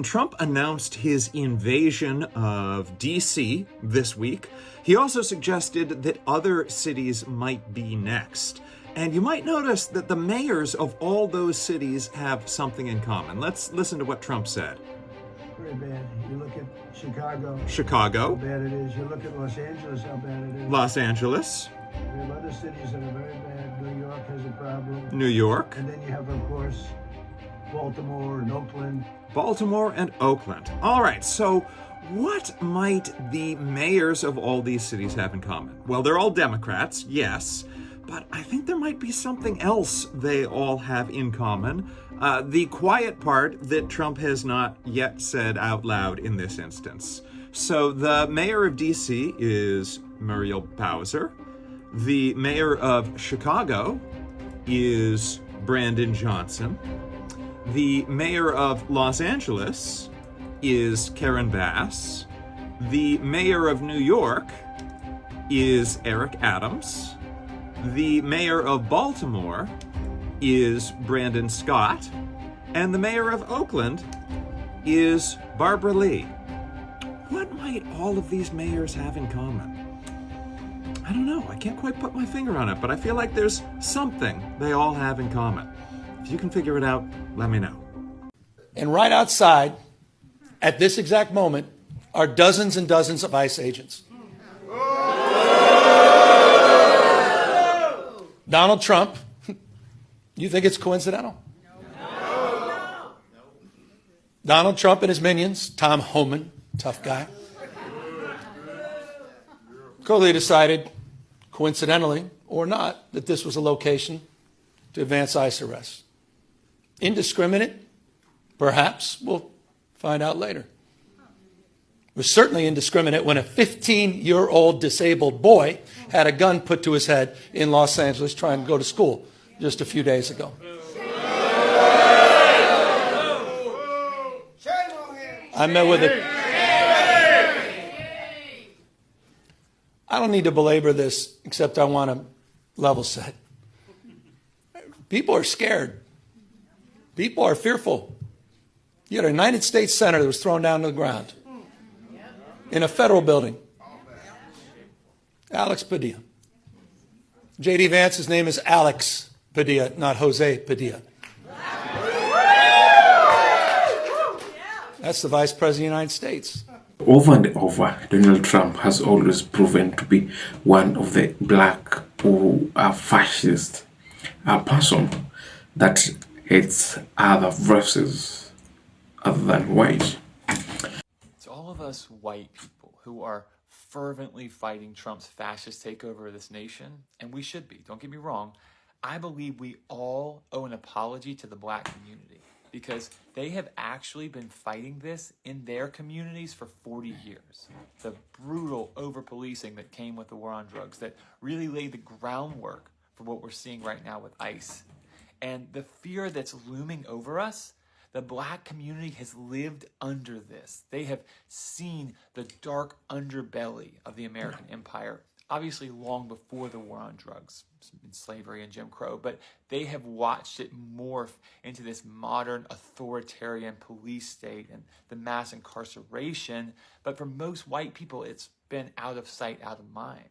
Trump announced his invasion of D.C. this week. He also suggested that other cities might be next. And you might notice that the mayors of all those cities have something in common. Let's listen to what Trump said. Very bad. You look at Chicago. Chicago. How bad it is. You look at Los Angeles, how bad it is. Los Angeles. We have other cities that are very bad. New York has a problem. New York. And then you have, of course, Baltimore and Oakland. Baltimore and Oakland. All right, so what might the mayors of all these cities have in common? Well, they're all Democrats, yes, but I think there might be something else they all have in common. The quiet part that Trump has not yet said out loud in this instance. So the mayor of D.C. is Muriel Bowser. The mayor of Chicago is Brandon Johnson. The mayor of Los Angeles is Karen Bass. The mayor of New York is Eric Adams. The mayor of Baltimore is Brandon Scott. And the mayor of Oakland is Barbara Lee. What might all of these mayors have in common? I don't know. I can't quite put my finger on it, but I feel like there's something they all have in common. If you can figure it out, let me know. And right outside, at this exact moment, are dozens and dozens of ICE agents. Donald Trump, you think it's coincidental? No. Donald Trump and his minions, Tom Homan, tough guy, clearly decided, coincidentally or not, that this was a location to advance ICE arrests. Indiscriminate? Perhaps. We'll find out later. It was certainly indiscriminate when a 15-year-old disabled boy had a gun put to his head in Los Angeles trying to go to school just a few days ago. I met with it. I don't need to belabor this, except I want to level set. People are scared. People are fearful. You had a United States Senator that was thrown down to the ground in a federal building. Alex Padilla. J.D. Vance's name is Alex Padilla, not Jose Padilla. That's the Vice President of the United States. Over and over, Donald Trump has always proven to be one of the black or fascist person that hates other races other than white. It's all of us white people who are fervently fighting Trump's fascist takeover of this nation, and we should be, don't get me wrong. I believe we all owe an apology to the black community because they have actually been fighting this in their communities for 40 years. The brutal over-policing that came with the war on drugs that really laid the groundwork for what we're seeing right now with ICE. And the fear that's looming over us, the black community has lived under this. They have seen the dark underbelly of the American empire, obviously long before the war on drugs, slavery and Jim Crow, but they have watched it morph into this modern authoritarian police state and the mass incarceration. But for most white people, it's been out of sight, out of mind.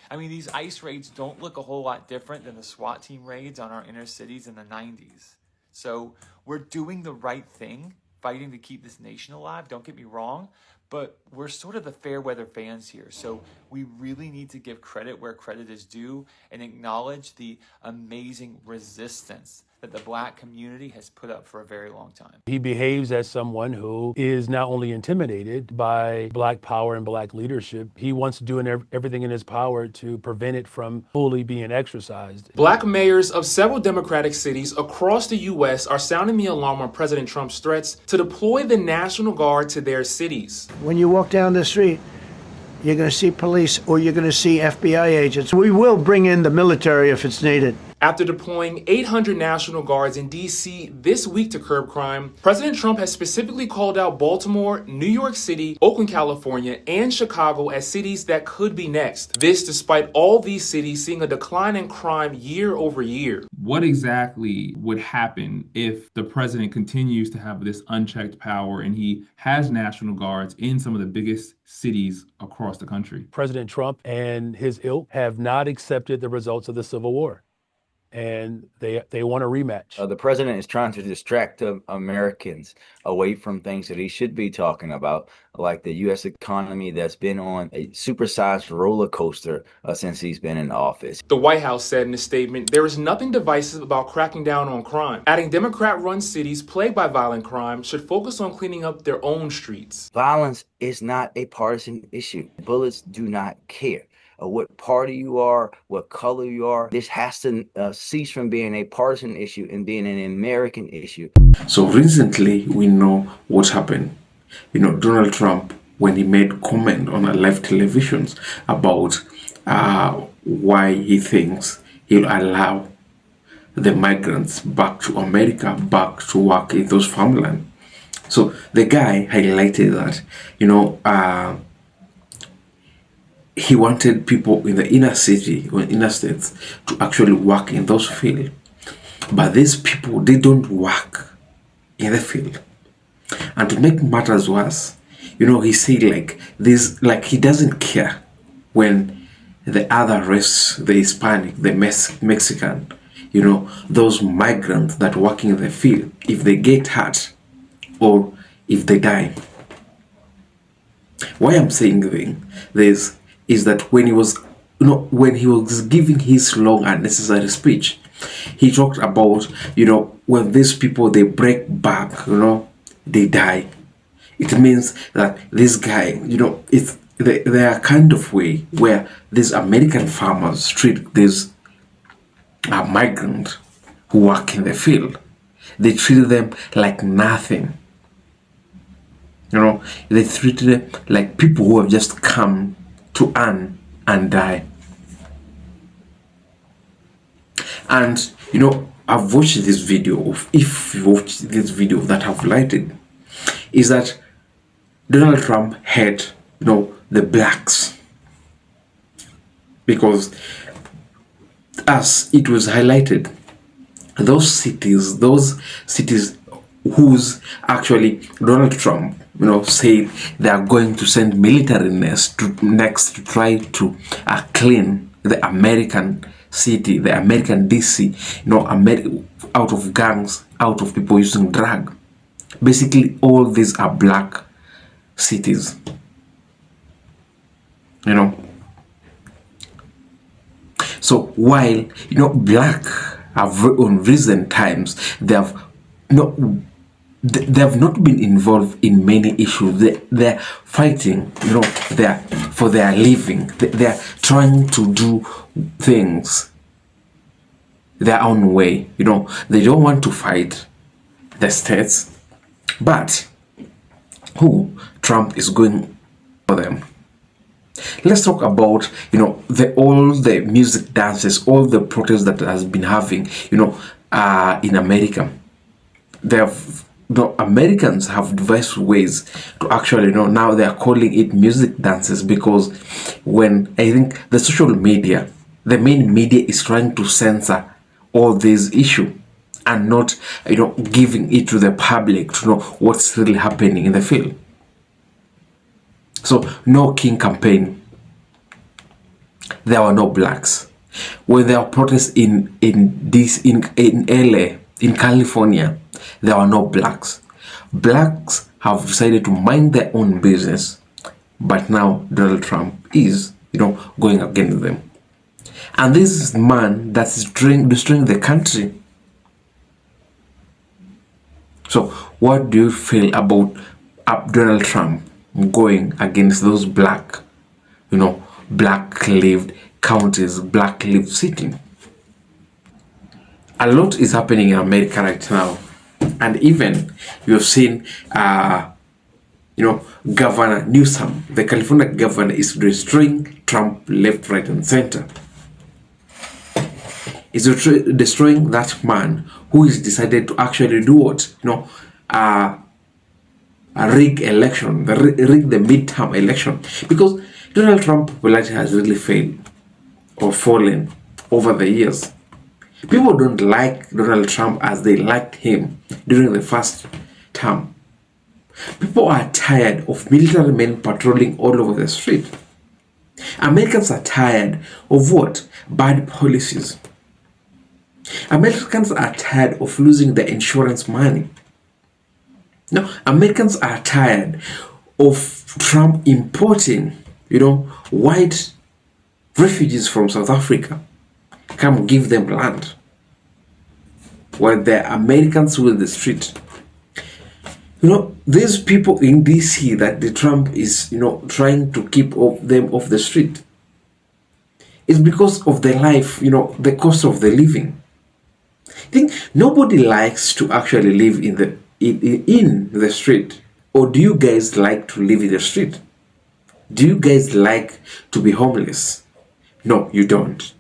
I mean, these ICE raids don't look a whole lot different than the SWAT team raids on our inner cities in the 90s. So we're doing the right thing, fighting to keep this nation alive, don't get me wrong, but we're sort of the fair weather fans here. So we really need to give credit where credit is due and acknowledge the amazing resistance that the black community has put up for a very long time. He behaves as someone who is not only intimidated by black power and black leadership, he wants to do everything in his power to prevent it from fully being exercised. Black mayors of several Democratic cities across the U.S. are sounding the alarm on President Trump's threats to deploy the National Guard to their cities. When you walk down the street, you're going to see police or you're going to see FBI agents. We will bring in the military if it's needed. After deploying 800 National Guards in D.C. this week to curb crime, President Trump has specifically called out Baltimore, New York City, Oakland, California, and Chicago as cities that could be next. This despite all these cities seeing a decline in crime year over year. What exactly would happen if the president continues to have this unchecked power and he has National Guards in some of the biggest cities across the country? President Trump and his ilk have not accepted the results of the Civil War, and they want a rematch. The president is trying to distract Americans away from things that he should be talking about, like the U.S. economy that's been on a supersized roller coaster since he's been in office. The White House said in a statement, there is nothing divisive about cracking down on crime, adding Democrat-run cities plagued by violent crime should focus on cleaning up their own streets. Violence is not a partisan issue. Bullets do not care what party you are, what color you are. This has to cease from being a partisan issue and being an American issue. So recently, we know what happened. Donald Trump, when he made comment on live televisions about why he thinks he'll allow the migrants back to America, back to work in those farmland. So the guy highlighted that, he wanted people in the inner city or inner states to actually work in those fields. But these people, they don't work in the field. And to make matters worse, he said he doesn't care when the other race, the Hispanic, the Mexican, those migrants that work in the field, if they get hurt or if they die. Why I'm saying this is that when he was giving his long unnecessary speech, he talked about, when these people, they break back, they die. It means that this guy, it's there are kind of way where these American farmers treat these migrants who work in the field. They treat them like nothing. They treat them like people who have just come to earn and die. And I've watched this video if you watched this video that I've lighted, is that Donald Trump had the blacks, because as it was highlighted, those cities whose actually Donald Trump said they are going to send military next to try to clean the American city, the American DC, out of gangs, out of people using drug. Basically, all these are black cities. So while black have on recent times they have not been involved in many issues. They're fighting, they're for their living. They're trying to do things their own way. They don't want to fight the states, but Trump is going for them. Let's talk about all the music dances, all the protests that has been having in America. Americans have devised ways to actually now they are calling it music dances, because when I think the social media, the main media is trying to censor all these issues and not giving it to the public to know what's really happening in the field. So no King campaign. There were no blacks. When there were protests in LA, in California, there are no blacks. Blacks have decided to mind their own business, but now Donald Trump is, going against them. And this is man that's destroying the country. So what do you feel about Donald Trump going against those black-lived counties, black-lived city? A lot is happening in America right now. And even you've seen, Governor Newsom, the California governor, is destroying Trump left, right, and center. is destroying that man who is decided to actually do what? A rig election, rig the midterm election. Because Donald Trump popularity has really failed or fallen over the years. People don't like Donald Trump as they liked him during the first term. People are tired of military men patrolling all over the street. Americans are tired of what? Bad policies. Americans are tired of losing their insurance money. Now, Americans are tired of Trump importing, white refugees from South Africa. Come give them land. While the Americans will the street. These people in DC that the Trump is, trying to keep them off the street. It's because of the life, the cost of the living. I think nobody likes to actually live in the street. Or do you guys like to live in the street? Do you guys like to be homeless? No, you don't.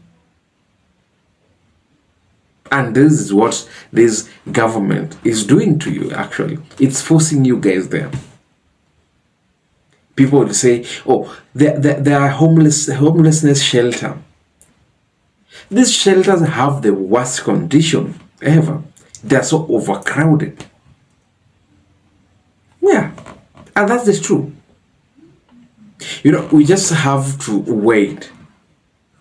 And this is what this government is doing to you, actually. It's forcing you guys there. People will say, oh, there are homelessness shelter. These shelters have the worst condition ever. They're so overcrowded. Yeah, and that's the truth. We just have to wait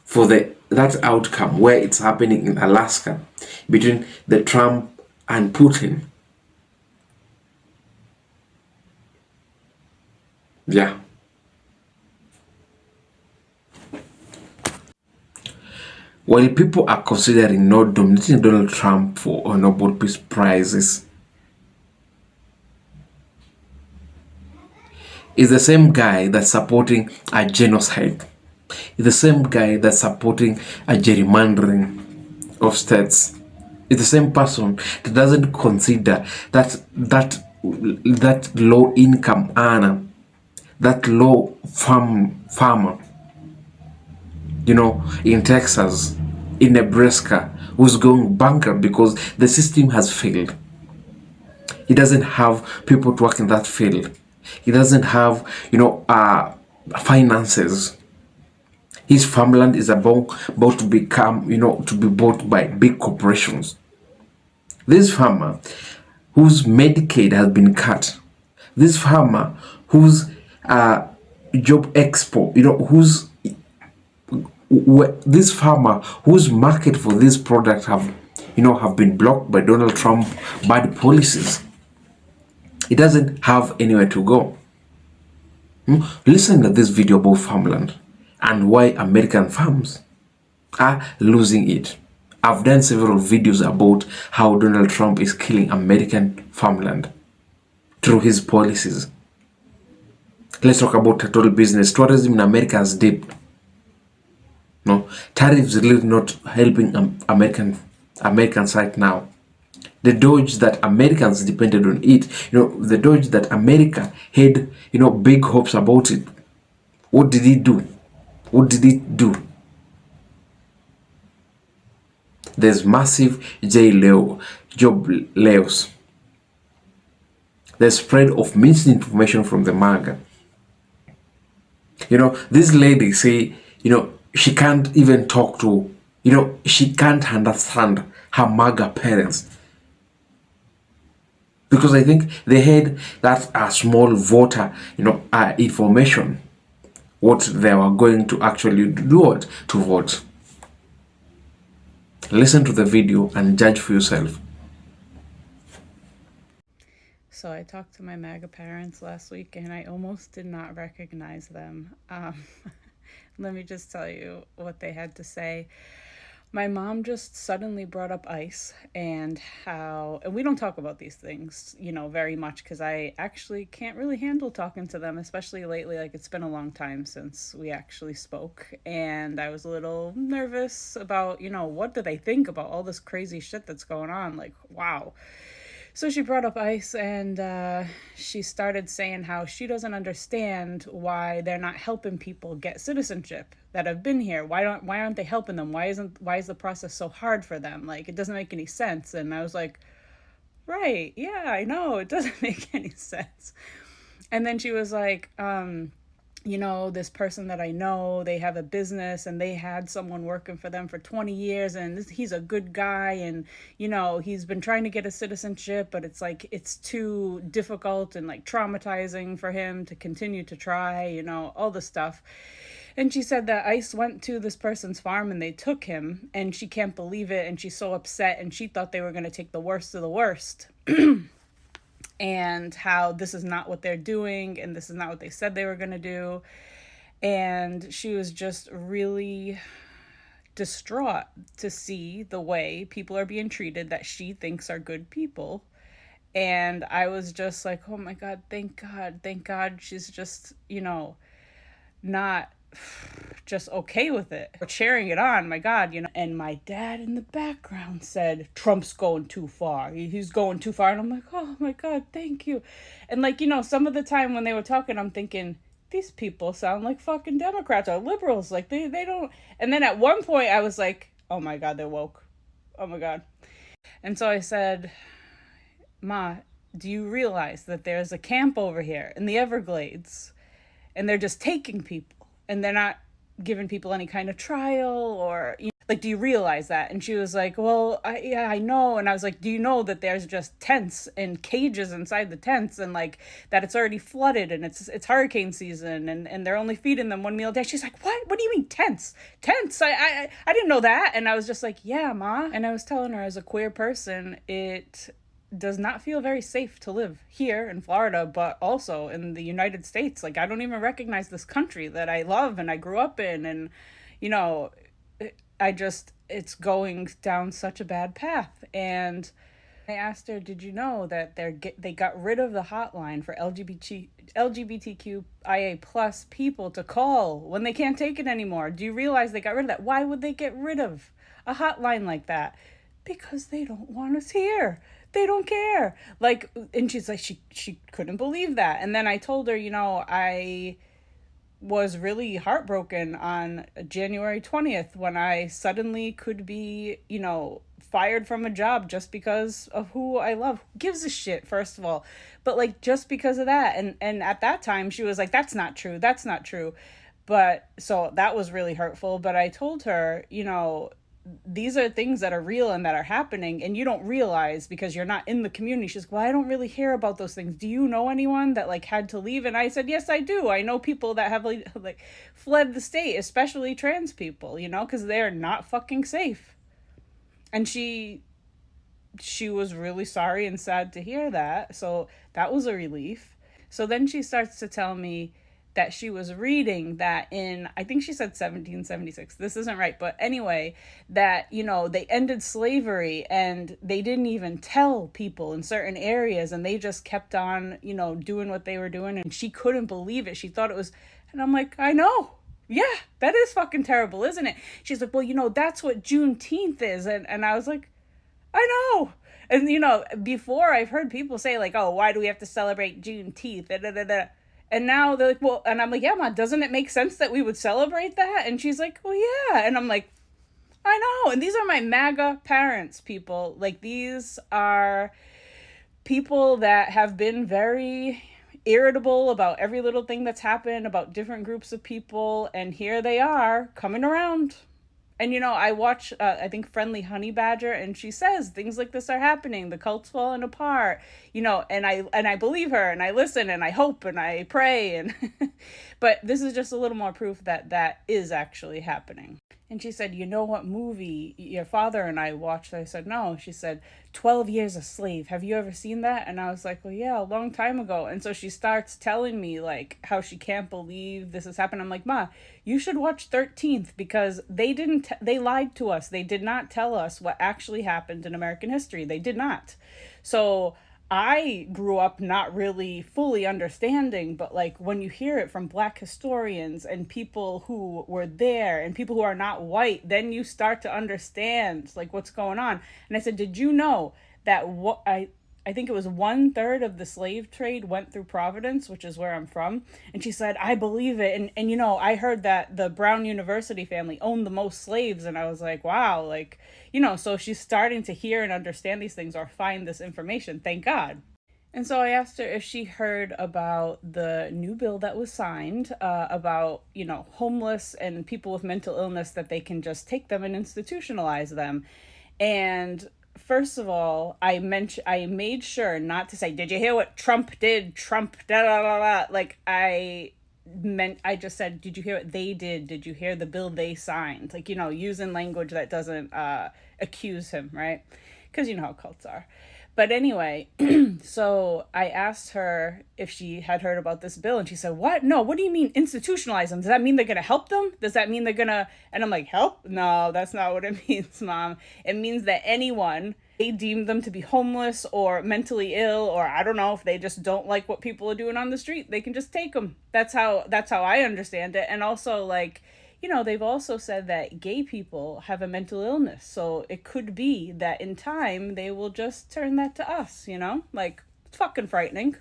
for that outcome where it's happening in Alaska between the Trump and Putin. Yeah. While people are considering not nominating Donald Trump for Nobel Peace Prizes, is the same guy that's supporting a genocide. It's the same guy that's supporting a gerrymandering of states. It's the same person that doesn't consider that low income earner, that low farmer, in Texas, in Nebraska, who's going bankrupt because the system has failed. He doesn't have people to work in that field. He doesn't have, finances. His farmland is about to become, to be bought by big corporations. This farmer whose Medicaid has been cut, this farmer whose job expo, this farmer whose market for this product have been blocked by Donald Trump bad policies. He doesn't have anywhere to go. Listen to this video about farmland and why American farms are losing it. I've done several videos about how Donald Trump is killing American farmland through his policies. Let's talk about total business. Tourism in America has dipped. No, tariffs really not helping Americans right now. The dodge that Americans depended on it, the dodge that America had, big hopes about it. What did it do? What did it do? There's massive job layoffs. The spread of misinformation from the MAGA. This lady say, she can't even talk to, she can't understand her MAGA parents. Because I think they had that small voter, information, what they were going to actually do to vote. Listen to the video and judge for yourself. So I talked to my MAGA parents last week and I almost did not recognize them. Let me just tell you what they had to say. My mom just suddenly brought up ICE and we don't talk about these things, very much because I actually can't really handle talking to them, especially lately. Like, it's been a long time since we actually spoke and I was a little nervous about, what do they think about all this crazy shit that's going on? Like, wow. So she brought up ICE, and she started saying how she doesn't understand why they're not helping people get citizenship that have been here. Why aren't they helping them? Why is the process so hard for them? Like, it doesn't make any sense. And I was like, right, yeah, I know, it doesn't make any sense. And then she was like, this person that I know, they have a business and they had someone working for them for 20 years and he's a good guy, and, he's been trying to get a citizenship, but it's like, it's too difficult and like traumatizing for him to continue to try, all this stuff. And she said that ICE went to this person's farm and they took him, and she can't believe it, and she's so upset, and she thought they were going to take the worst of the worst. And how this is not what they're doing, and this is not what they said they were going to do. And she was just really distraught to see the way people are being treated that she thinks are good people. And I was just like, oh my God, thank God she's just, not just okay with it or cheering it on. My God, and my dad in the background said, Trump's going too far. He's going too far. And I'm like, oh my God, thank you. And like, some of the time when they were talking, I'm thinking, these people sound like fucking Democrats or liberals. Like they don't. And then at one point I was like, oh my God, they're woke. Oh my God. And so I said, Ma, do you realize that there's a camp over here in the Everglades, and they're just taking people, and they're not giving people any kind of trial, or like, do you realize that? And she was like, well, I know. And I was like, do you know that there's just tents and cages inside the tents, and like that it's already flooded and it's hurricane season, and they're only feeding them one meal a day? She's like, what do you mean tents? I didn't know that. And I was just like, yeah, Ma. And I was telling her, as a queer person, it does not feel very safe to live here in Florida, but also in the United States. Like, I don't even recognize this country that I love and I grew up in, and it's going down such a bad path. And I asked her, did you know that they got rid of the hotline for LGBTQIA plus people to call when they can't take it anymore? Do you realize they got rid of that? Why would they get rid of a hotline like that? Because they don't want us here. They don't care. Like, and she's like, she couldn't believe that. And then I told her, I was really heartbroken on January 20th when I suddenly could be, fired from a job just because of who I love. Who gives a shit, first of all? But like, just because of that. And at that time she was like, that's not true. But so that was really hurtful. But I told her, these are things that are real and that are happening, and you don't realize because you're not in the community. She's like, well, I don't really hear about those things. Do you know anyone that like had to leave? And I said, yes, I do. I know people that have like fled the state, especially trans people, because they're not fucking safe. And she was really sorry and sad to hear that. So that was a relief. So then she starts to tell me that she was reading that in, I think she said 1776. This isn't right. But anyway, that, they ended slavery and they didn't even tell people in certain areas, and they just kept on, doing what they were doing. And she couldn't believe it. She thought it was, and I'm like, I know. Yeah, that is fucking terrible, isn't it? She's like, well, that's what Juneteenth is. And I was like, I know. And, before I've heard people say like, oh, why do we have to celebrate Juneteenth? And now they're like, well, and I'm like, yeah, Ma, doesn't it make sense that we would celebrate that? And she's like, well, yeah. And I'm like, I know. And these are my MAGA parents, people. Like, these are people that have been very irritable about every little thing that's happened, about different groups of people. And here they are coming around. And, I watch, I think, Friendly Honey Badger, and she says things like this are happening. The cult's falling apart, and I believe her, and I listen, and I hope, and I pray. And but this is just a little more proof that is actually happening. And she said, you know what movie your father and I watched? I said, no. She said, 12 Years a Slave. Have you ever seen that? And I was like, well, yeah, a long time ago. And so she starts telling me like how she can't believe this has happened. I'm like, Ma, you should watch 13th, because they lied to us. They did not tell us what actually happened in American history. They did not. So I grew up not really fully understanding, but like when you hear it from Black historians and people who were there and people who are not white, then you start to understand like what's going on. And I said, did you know that I think it was 1/3 of the slave trade went through Providence, which is where I'm from. And she said, I believe it. And you know, I heard that the Brown University family owned the most slaves. And I was like, wow, like, you know, so she's starting to hear and understand these things or find this information. Thank God. And so I asked her if she heard about the new bill that was signed about, you know, homeless and people with mental illness, that they can just take them and institutionalize them. And first of all, I made sure not to say, did you hear what Trump did? Trump, da da da da. Like, I just said, did you hear what they did? Did you hear the bill they signed? Like, you know, using language that doesn't accuse him, right? Because you know how cults are. But anyway, so I asked her if she had heard about this bill, and she said, what? No, what do you mean institutionalize them? Does that mean they're going to help them? Does that mean they're going to... And I'm like, help? No, that's not what it means, Mom. It means that anyone, they deem them to be homeless or mentally ill, or I don't know, if they just don't like what people are doing on the street, they can just take them. That's how I understand it. And also, like, you know, they've also said that gay people have a mental illness. So it could be that in time they will just turn that to us, you know? Like, it's fucking frightening.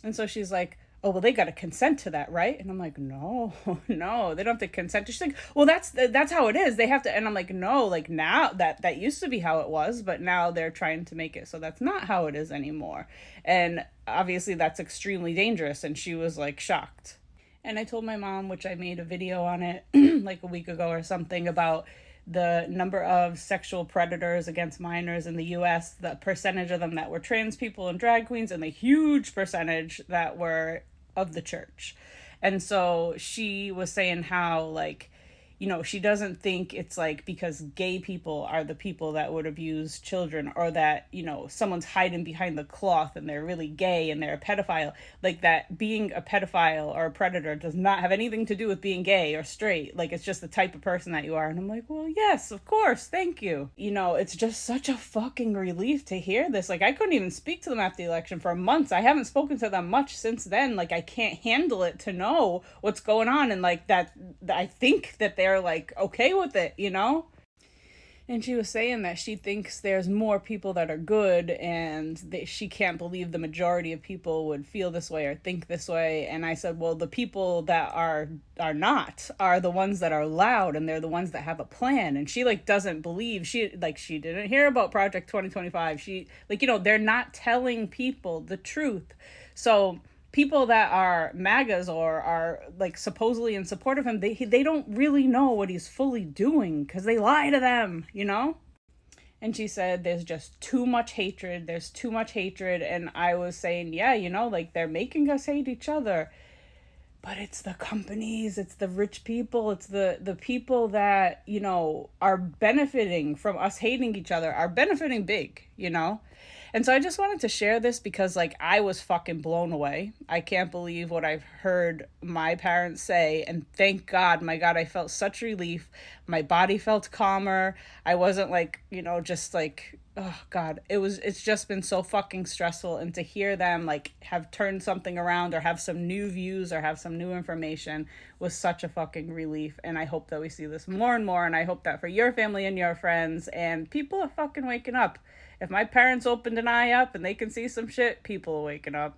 And so she's like, oh, well, they got to consent to that, right? And I'm like, no, no, they don't have to consent. She's like, well, that's how it is. They have to. And I'm like, no, like now that used to be how it was, but now they're trying to make it so that's not how it is anymore. And obviously that's extremely dangerous. And she was like shocked. And I told my mom, which I made a video on it like a week ago or something, about the number of sexual predators against minors in the US, the percentage of them that were trans people and drag queens, and the huge percentage that were of the church. And so she was saying how, like, you know, she doesn't think it's like because gay people are the people that would abuse children, or that, you know, someone's hiding behind the cloth and they're really gay and they're a pedophile. Like, that being a pedophile or a predator does not have anything to do with being gay or straight. Like, it's just the type of person that you are. And I'm like, well, yes, of course. Thank you. You know, it's just such a fucking relief to hear this. Like, I couldn't even speak to them after the election for months. I haven't spoken to them much since then. Like, I can't handle it to know what's going on. And like that I think that they're like okay with it, you know? And she was saying that she thinks there's more people that are good, and that she can't believe the majority of people would feel this way or think this way. And I said, well, the people that are not are the ones that are loud, and they're the ones that have a plan. And she like doesn't believe, she didn't hear about Project 2025. She, like, you know, they're not telling people the truth. So people that are MAGAs or are like supposedly in support of him, they don't really know what he's fully doing because they lie to them, you know? And she said, there's just too much hatred. There's too much hatred. And I was saying, yeah, you know, like, they're making us hate each other. But it's the companies, it's the rich people, it's the people that, you know, are benefiting from us hating each other, are benefiting big, you know? And so I just wanted to share this because, like, I was fucking blown away. I can't believe what I've heard my parents say. And thank God, my God, I felt such relief. My body felt calmer. I wasn't like, you know, just like, oh God, it's just been so fucking stressful. And to hear them like have turned something around or have some new views or have some new information was such a fucking relief. And I hope that we see this more and more. And I hope that for your family and your friends, and people are fucking waking up. If my parents opened an eye up and they can see some shit, people are waking up.